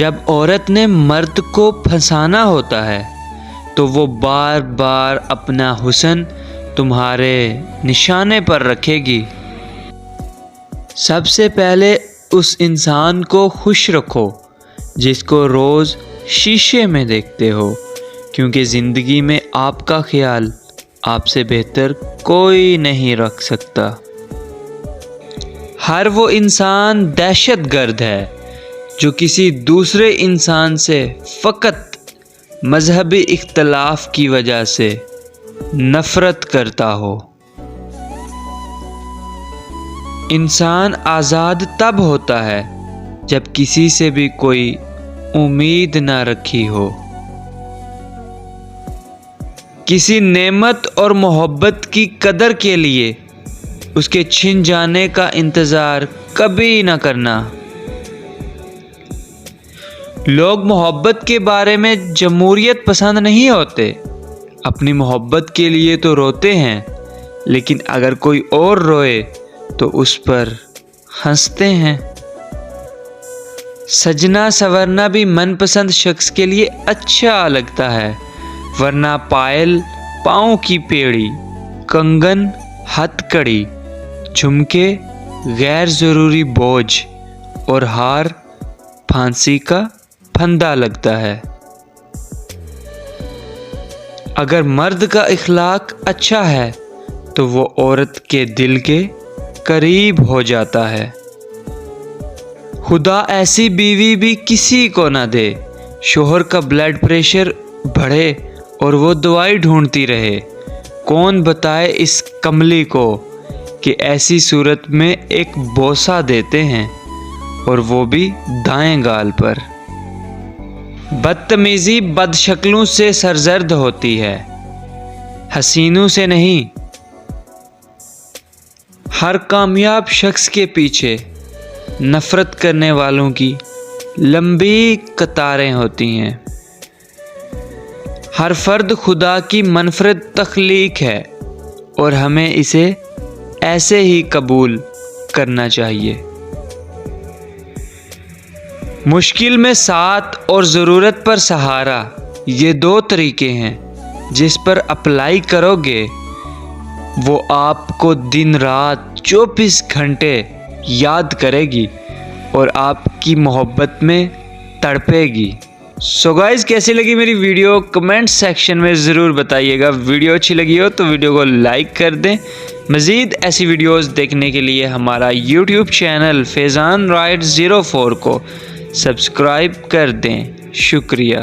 جب عورت نے مرد کو پھنسانا ہوتا ہے تو وہ بار بار اپنا حسن تمہارے نشانے پر رکھے گی۔ سب سے پہلے اس انسان کو خوش رکھو جس کو روز شیشے میں دیکھتے ہو، کیونکہ زندگی میں آپ کا خیال آپ سے بہتر کوئی نہیں رکھ سکتا۔ ہر وہ انسان دہشت گرد ہے جو کسی دوسرے انسان سے فقط مذہبی اختلاف کی وجہ سے نفرت کرتا ہو۔ انسان آزاد تب ہوتا ہے جب کسی سے بھی کوئی امید نہ رکھی ہو۔ کسی نعمت اور محبت کی قدر کے لیے اس کے چھن جانے کا انتظار کبھی نہ کرنا۔ لوگ محبت کے بارے میں جمہوریت پسند نہیں ہوتے، اپنی محبت کے لیے تو روتے ہیں، لیکن اگر کوئی اور روئے تو اس پر ہنستے ہیں۔ سجنا سورنا بھی من پسند شخص کے لیے اچھا لگتا ہے، ورنہ پائل پاؤں کی پیڑی، کنگن ہتھ کڑی، جھمکے غیر ضروری بوجھ اور ہار پھانسی کا پھندا لگتا ہے۔ اگر مرد کا اخلاق اچھا ہے تو وہ عورت کے دل کے قریب ہو جاتا ہے۔ خدا ایسی بیوی بھی کسی کو نہ دے، شوہر کا بلڈ پریشر بڑھے اور وہ دوائی ڈھونڈتی رہے۔ کون بتائے اس کملی کو کہ ایسی صورت میں ایک بوسہ دیتے ہیں، اور وہ بھی دائیں گال پر۔ بدتمیزی بد شکلوں سے سرزد ہوتی ہے، حسینوں سے نہیں۔ ہر کامیاب شخص کے پیچھے نفرت کرنے والوں کی لمبی قطاریں ہوتی ہیں۔ ہر فرد خدا کی منفرد تخلیق ہے اور ہمیں اسے ایسے ہی قبول کرنا چاہیے۔ مشکل میں ساتھ اور ضرورت پر سہارا، یہ دو طریقے ہیں جس پر اپلائی کرو گے وہ آپ کو دن رات 24 گھنٹے یاد کرے گی اور آپ کی محبت میں تڑپے گی۔ سو گائز، کیسی لگی میری ویڈیو کمنٹ سیکشن میں ضرور بتائیے گا۔ ویڈیو اچھی لگی ہو تو ویڈیو کو لائک کر دیں۔ مزید ایسی ویڈیوز دیکھنے کے لیے ہمارا یوٹیوب چینل فیضان رائڈ 04 کو سبسکرائب کر دیں۔ شکریہ۔